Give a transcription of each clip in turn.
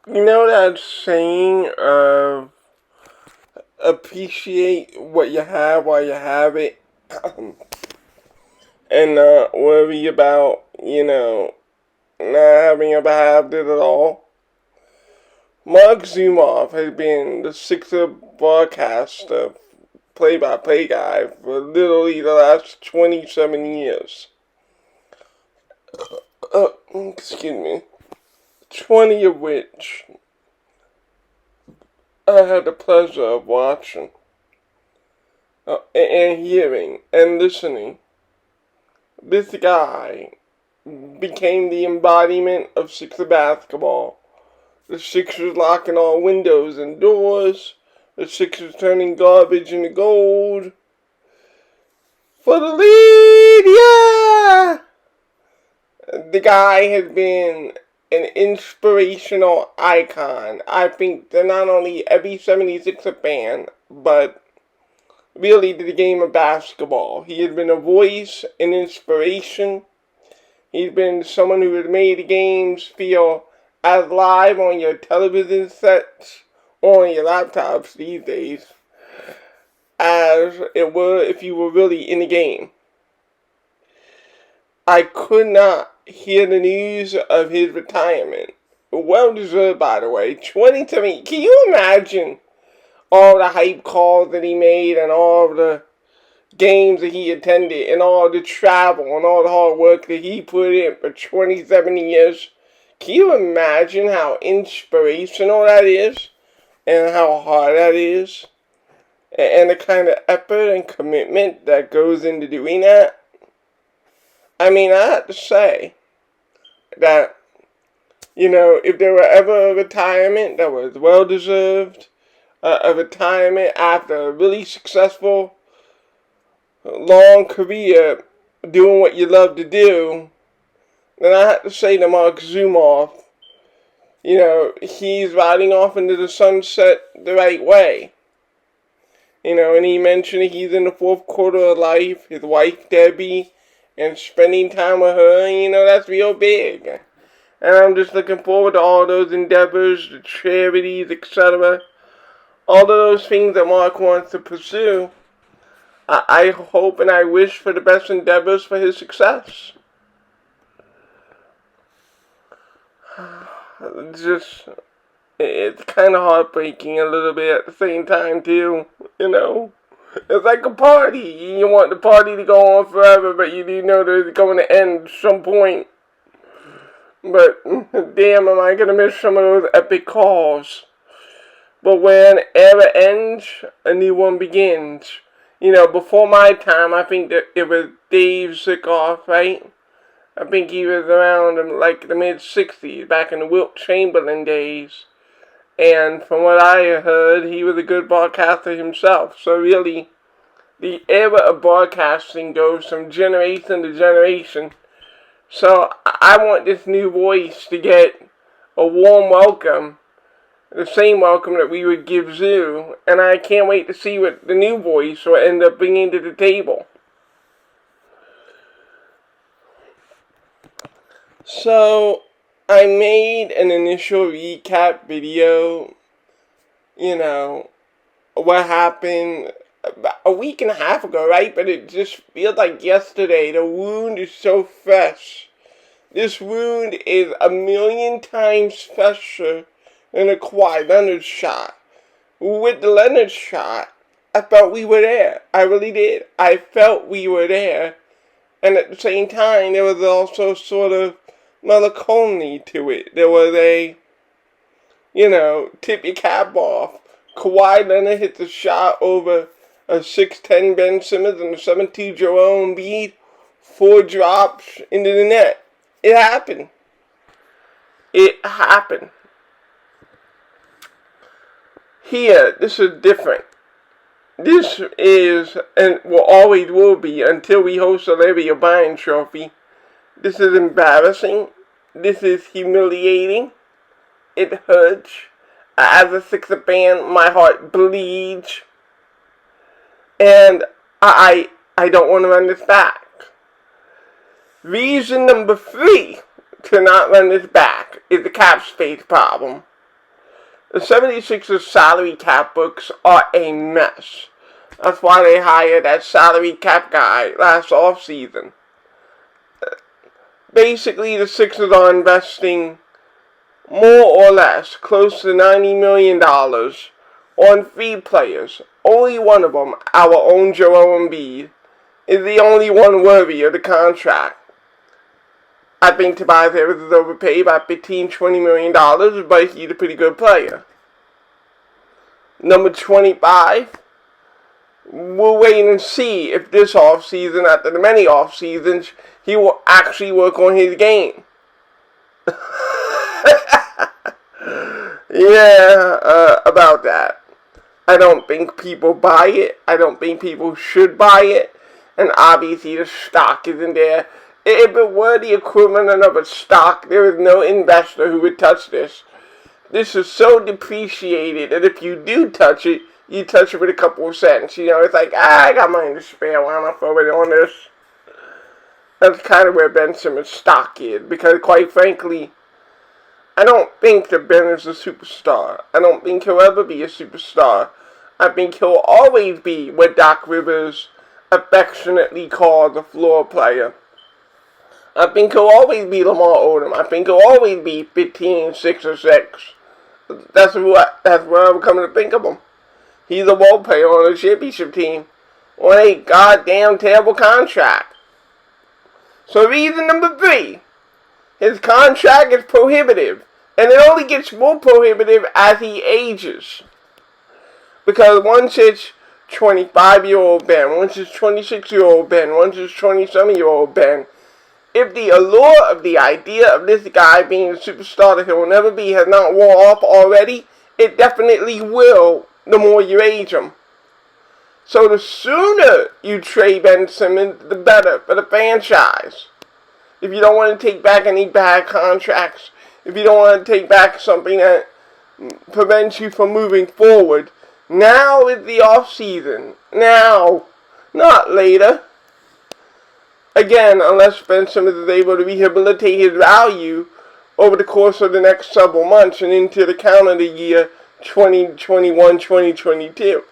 You know that saying of appreciate what you have while you have it, and not worry about, not having ever had it at all? Mark ZUMOFF has been the Sixer broadcaster, play-by-play guy for literally the last 27 years. Excuse me. 20 of which I had the pleasure of watching, and hearing, and listening. This guy became the embodiment of Sixer basketball. The Sixers locking all windows and doors. The Sixers turning garbage into gold. For the lead, yeah! The guy has been an inspirational icon. I think that not only every 76er fan, but really to the game of basketball. He has been a voice, an inspiration. He's been someone who has made the games feel as live on your television sets or on your laptops these days as it were if you were really in the game. I could not hear the news of his retirement. Well deserved, by the way. 2020. Can you imagine all the hype calls that he made and all the games that he attended and all the travel and all the hard work that he put in for 27 years? Can you imagine how inspirational that is and how hard that is? And the kind of effort and commitment that goes into doing that? I mean, I have to say that, if there were ever a retirement that was well-deserved, a retirement after a really successful, long career doing what you love to do, then I have to say to Mark ZUMOFF, he's riding off into the sunset the right way. And he mentioned he's in the fourth quarter of life, his wife Debbie, and spending time with her, that's real big. And I'm just looking forward to all those endeavors, the charities, etc. All of those things that Mark wants to pursue. I hope and I wish for the best endeavors for his success. It's kind of heartbreaking a little bit at the same time, too, It's like a party. You want the party to go on forever, but you do know that it's going to end at some point. But, damn, am I going to miss some of those epic calls. But when an era ends, a new one begins. Before my time, I think that it was Dave Zikoff, right? I think he was around in like the mid-60s, back in the Wilt Chamberlain days. And from what I heard, he was a good broadcaster himself. So really, the era of broadcasting goes from generation to generation. So I want this new voice to get a warm welcome, the same welcome that we would give ZUUUU. And I can't wait to see what the new voice will end up bringing to the table. So I made an initial recap video, what happened about a week and a half ago, right? But it just feels like yesterday. The wound is so fresh. This wound is 1,000,000 times fresher than a Kawhi Leonard shot. With the Leonard shot, I felt we were there. I really did. I felt we were there. And at the same time, there was also sort of melancholy to it. There was a, tip your cap off. Kawhi Leonard hit the shot over a 6'10 Ben Simmons and a 7'2 Joel Embiid. 4 drops into the net. It happened. It happened. Here, this is different. This is, and will always will be until we host the Larry O'Brien Trophy. This is embarrassing. This is humiliating. It hurts. As a Sixer fan, my heart bleeds. And I don't want to run this back. Reason number 3 to not run this back is the cap space problem. The 76ers salary cap books are a mess. That's why they hired that salary cap guy last offseason. Basically, the Sixers are investing more or less close to $90 million on 3 players. Only one of them, our own Joel Embiid, is the only one worthy of the contract. I think Tobias Harris is overpaid by $15-20 million, but he's a pretty good player. Number 25, we'll wait and see if this offseason, after the many offseasons, he will actually work on his game. About that. I don't think people buy it. I don't think people should buy it. And obviously the stock isn't there. If it were the equivalent of a stock, there is no investor who would touch this. This is so depreciated that if you do touch it, you touch it with a couple of cents. You know, it's like, I got money to spare. Why am I throw it on this? That's kind of where Ben Simmons' stock is. Because quite frankly, I don't think that Ben is a superstar. I don't think he'll ever be a superstar. I think he'll always be what Doc Rivers affectionately called the floor player. I think he'll always be Lamar Odom. I think he'll always be 15, 6, or 6. That's what I'm coming to think of him. He's a role player on a championship team on a goddamn terrible contract. So reason number 3, his contract is prohibitive. And it only gets more prohibitive as he ages. Because once it's 25-year-old Ben, once it's 26-year-old Ben, once it's 27-year-old Ben, if the allure of the idea of this guy being a superstar that he'll never be has not worn off already, it definitely will the more you age him. So the sooner you trade Ben Simmons, the better for the franchise. If you don't want to take back any bad contracts, if you don't want to take back something that prevents you from moving forward, now is the off season. Now, not later. Again, unless Ben Simmons is able to rehabilitate his value over the course of the next several months and into the calendar year 2021-2022.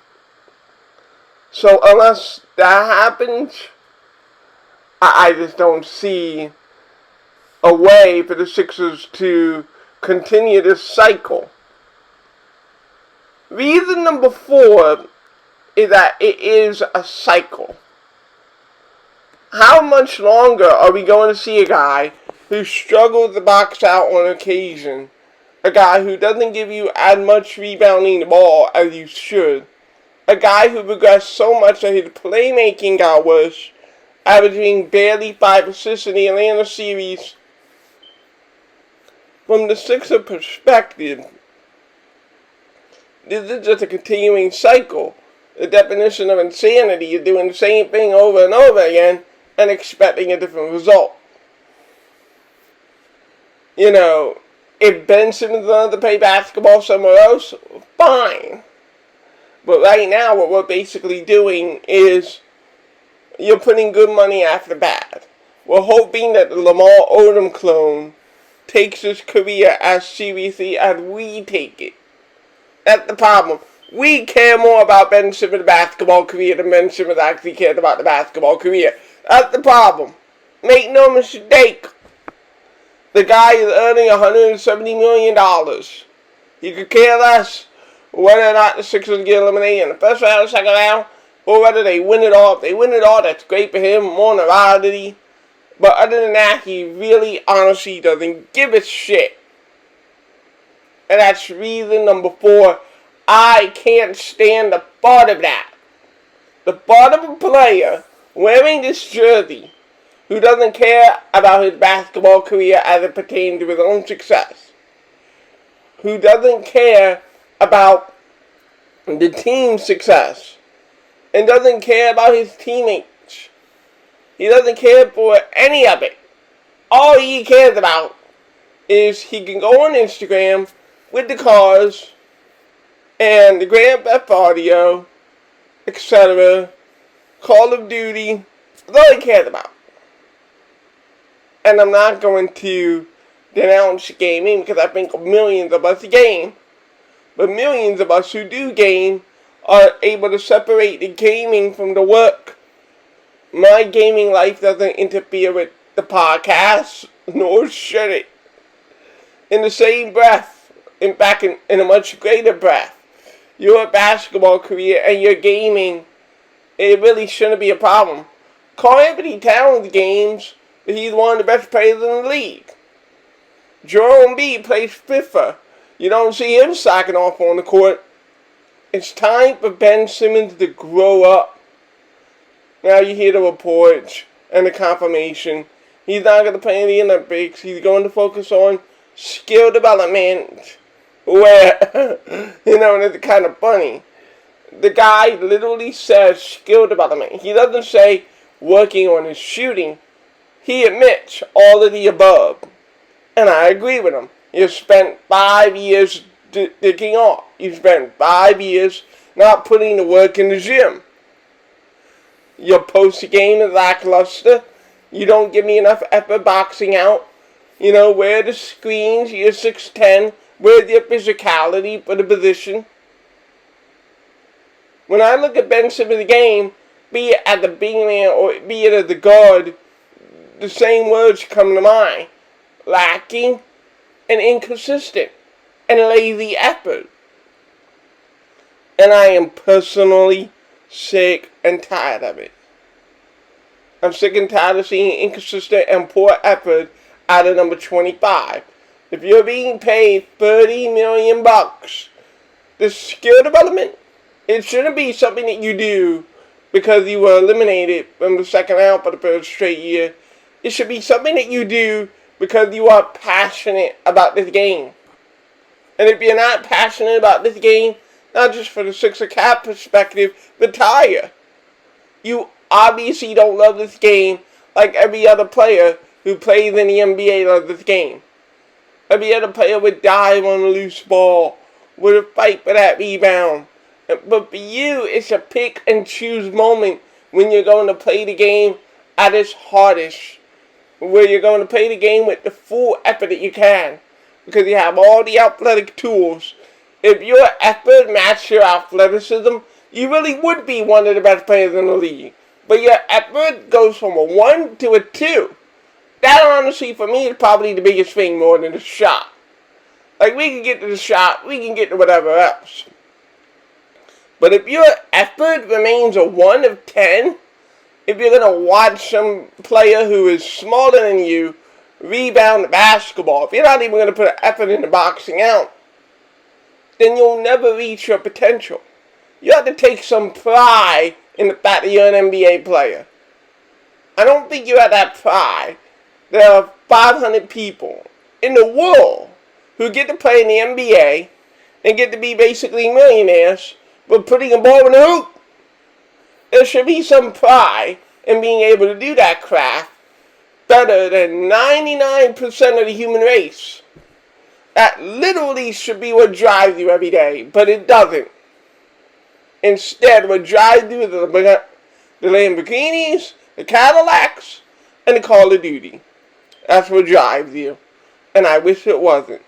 So unless that happens, I just don't see a way for the Sixers to continue this cycle. Reason number 4 is that it is a cycle. How much longer are we going to see a guy who struggles to box out on occasion, a guy who doesn't give you as much rebounding the ball as you should, a guy who regressed so much that his playmaking got worse, averaging barely 5 assists in the Atlanta series? From the Sixer perspective, this is just a continuing cycle. The definition of insanity is doing the same thing over and over again and expecting a different result. You know, if Ben Simmons wanted to play basketball somewhere else, fine. But right now, what we're basically doing is you're putting good money after bad. We're hoping that the Lamar Odom clone takes his career as seriously as we take it. That's the problem. We care more about Ben Simmons' basketball career than Ben Simmons actually cares about the basketball career. That's the problem. Make no mistake. The guy is earning $170 million. He could care less whether or not the Sixers get eliminated in the first round or second round, or whether they win it all. If they win it all, that's great for him, more notoriety. But other than that, he really honestly doesn't give a shit. And that's reason number 4. I can't stand the thought of that. The thought of a player wearing this jersey who doesn't care about his basketball career as it pertains to his own success, who doesn't care about the team's success, and doesn't care about his teammates. He doesn't care for any of it. All he cares about is he can go on Instagram with the cars and the Grand Theft Audio, etc., Call of Duty. That's all he cares about. And I'm not going to denounce gaming because I think millions of us game. But millions of us who do game are able to separate the gaming from the work. My gaming life doesn't interfere with the podcast, nor should it. In the same breath, in a much greater breath, your basketball career and your gaming, it really shouldn't be a problem. Carl Anthony Towns games, but he's one of the best players in the league. Joel Embiid plays FIFA. You don't see him sacking off on the court. It's time for Ben Simmons to grow up. Now you hear the reports and the confirmation. He's not going to play in the Olympics. He's going to focus on skill development. Where, and it's kind of funny. The guy literally says skill development. He doesn't say working on his shooting. He admits all of the above. And I agree with him. You spent 5 years digging off. You spent 5 years not putting the work in the gym. Your post-game is lackluster. You don't give me enough effort boxing out. Where the screens, you're 6'10". Where's your physicality for the position? When I look at Ben Simmons' game, be it at the big man or be it at the guard, the same words come to mind. Lacking and inconsistent and lazy effort. And I am personally sick and tired of it. I'm sick and tired of seeing inconsistent and poor effort out of number 25. If you're being paid $30 million, the skill development, it shouldn't be something that you do because you were eliminated from the second round for the first straight year. It should be something that you do because you are passionate about this game. And if you're not passionate about this game, not just for the Sixer cap perspective, retire. You obviously don't love this game like every other player who plays in the NBA loves this game. Every other player would dive on a loose ball, would fight for that rebound. But for you, it's a pick and choose moment when you're going to play the game at its hardest. Where you're going to play the game with the full effort that you can. Because you have all the athletic tools. If your effort matched your athleticism, you really would be one of the best players in the league. But your effort goes from a 1 to a 2. That honestly, for me, is probably the biggest thing more than the shot. Like, we can get to the shot, we can get to whatever else. But if your effort remains a 1 of 10, if you're going to watch some player who is smaller than you rebound the basketball, if you're not even going to put effort into boxing out, then you'll never reach your potential. You have to take some pride in the fact that you're an NBA player. I don't think you have that pride. There are 500 people in the world who get to play in the NBA and get to be basically millionaires for putting a ball in the hoop. There should be some pride in being able to do that craft better than 99% of the human race. That literally should be what drives you every day, but it doesn't. Instead, what drives you is the Lamborghinis, the Cadillacs, and the Call of Duty. That's what drives you. And I wish it wasn't.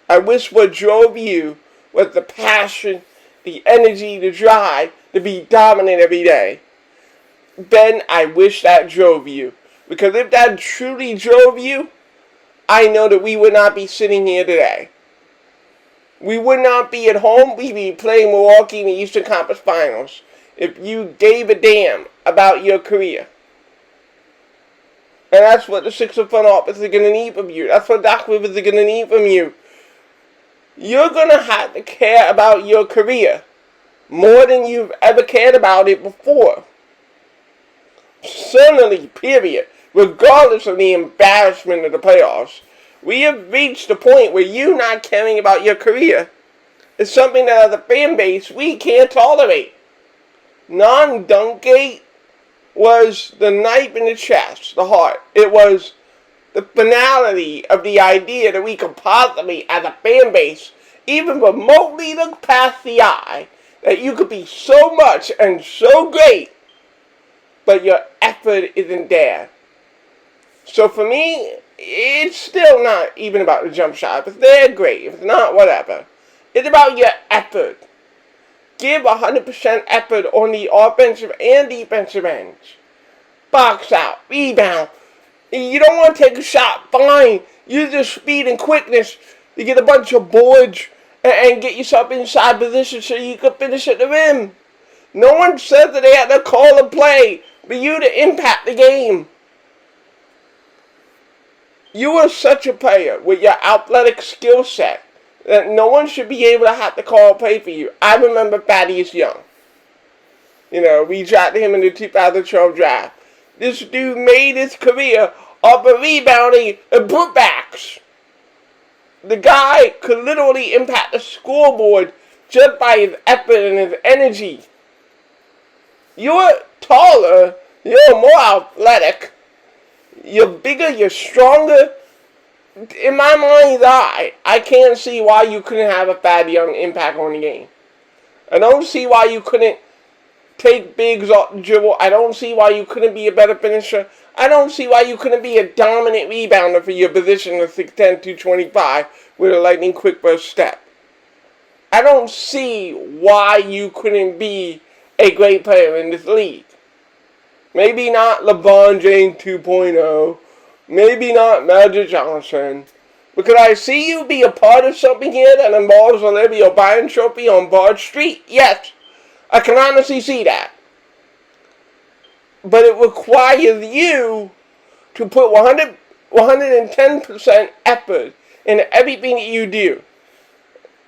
I wish what drove you was the passion, the energy, the drive to be dominant every day. Ben, I wish that drove you. Because if that truly drove you, I know that we would not be sitting here today. We would not be at home. We'd be playing Milwaukee in the Eastern Conference Finals if you gave a damn about your career. And that's what the Sixer front office is going to need from you. That's what Doc Rivers is going to need from you. You're going to have to care about your career more than you've ever cared about it before. Certainly, period. Regardless of the embarrassment of the playoffs, we have reached the point where you not caring about your career is something that as a fan base we can't tolerate. Non-Dunkgate was the knife in the chest, the heart. It was the finality of the idea that we could possibly, as a fan base, even remotely look past the eye, that you could be so much and so great, but your effort isn't there. So for me, it's still not even about the jump shot. If it's there, great. If it's not, whatever. It's about your effort. Give 100% effort on the offensive and defensive ends. Box out, rebound. You don't want to take a shot, fine. Use your speed and quickness to get a bunch of boards and get yourself inside position so you can finish at the rim. No one said that they had to call a play for you to impact the game. You are such a player with your athletic skill set that no one should be able to have to call a play for you. I remember Thaddeus Young. We drafted him in the 2012 draft. This dude made his career off of rebounding and putbacks. The guy could literally impact the scoreboard just by his effort and his energy. You're taller, you're more athletic, you're bigger, you're stronger. In my mind's eye, I can't see why you couldn't have a Thad Young impact on the game. I don't see why you couldn't take bigs off the dribble. I don't see why you couldn't be a better finisher. I don't see why you couldn't be a dominant rebounder for your position of 6'10", 225 with a lightning quick burst step. I don't see why you couldn't be a great player in this league. Maybe not LeBron James 2.0. Maybe not Magic Johnson. But could I see you be a part of something here that involves a Larry O'Brien trophy on Bard Street? Yes. I can honestly see that. But it requires you to put 110% effort in everything that you do.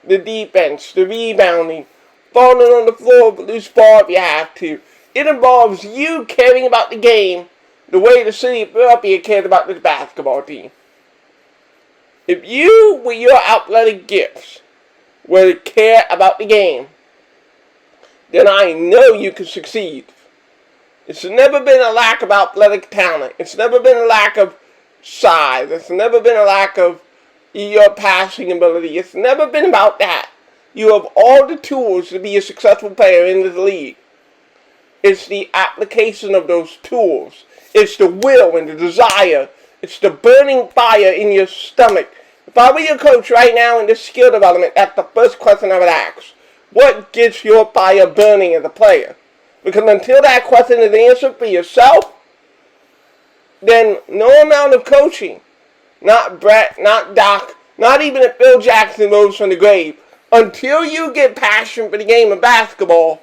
The defense, the rebounding, falling on the floor with loose ball if you have to. It involves you caring about the game the way the city of Philadelphia cared about this basketball team. If you, with your athletic gifts, were to care about the game, then I know you can succeed. It's never been a lack of athletic talent. It's never been a lack of size. It's never been a lack of your passing ability. It's never been about that. You have all the tools to be a successful player in this league. It's the application of those tools. It's the will and the desire. It's the burning fire in your stomach. If I were your coach right now in this skill development, that's the first question I would ask. What gets your fire burning as a player? Because until that question is answered for yourself, then no amount of coaching, not Brett, not Doc, not even if Phil Jackson rose from the grave, until you get passion for the game of basketball,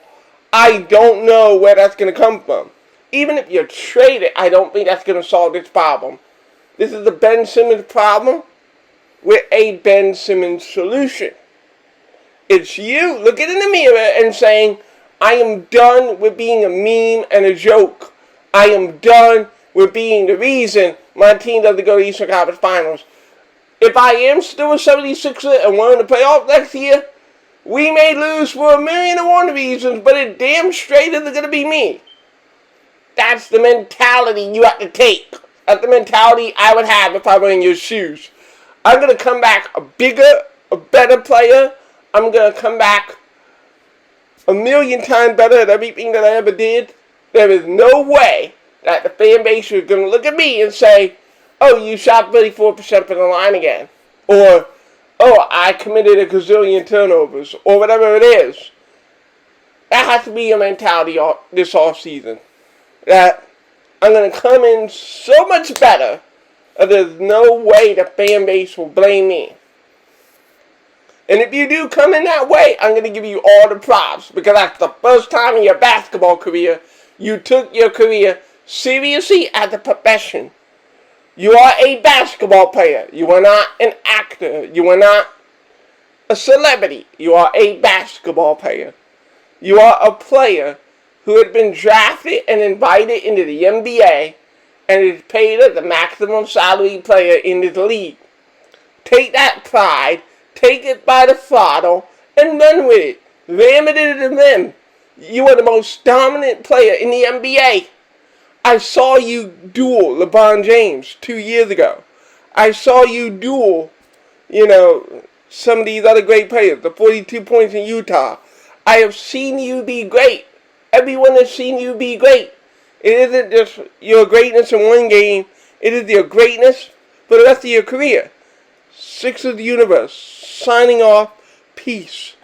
I don't know where that's going to come from. Even if you trade it, I don't think that's going to solve this problem. This is the Ben Simmons problem with a Ben Simmons solution. It's you looking in the mirror and saying, I am done with being a meme and a joke. I am done with being the reason my team doesn't go to the Eastern Conference Finals. If I am still a 76er and want to play off next year, we may lose for 1,000,001 reasons, but it damn straight isn't going to be me. That's the mentality you have to take. That's the mentality I would have if I were in your shoes. I'm going to come back a bigger, a better player. I'm going to come back 1,000,000 times better at everything that I ever did. There is no way that the fan base is going to look at me and say, oh, you shot 34% from the line again. Or, oh, I committed a gazillion turnovers. Or whatever it is. That has to be your mentality this offseason. That I'm going to come in so much better that there's no way the fan base will blame me. And if you do come in that way, I'm going to give you all the props. Because that's the first time in your basketball career you took your career seriously as a profession. You are a basketball player. You are not an actor. You are not a celebrity. You are a basketball player. You are a player who had been drafted and invited into the NBA and is paid as the maximum salary player in this league. Take that pride, take it by the throttle, and run with it. Ram it into the rim. You are the most dominant player in the NBA. I saw you duel LeBron James 2 years ago. I saw you duel, some of these other great players, the 42 points in Utah. I have seen you be great. Everyone has seen you be great. It isn't just your greatness in one game. It is your greatness for the rest of your career. Sixers Universe, signing off. Peace.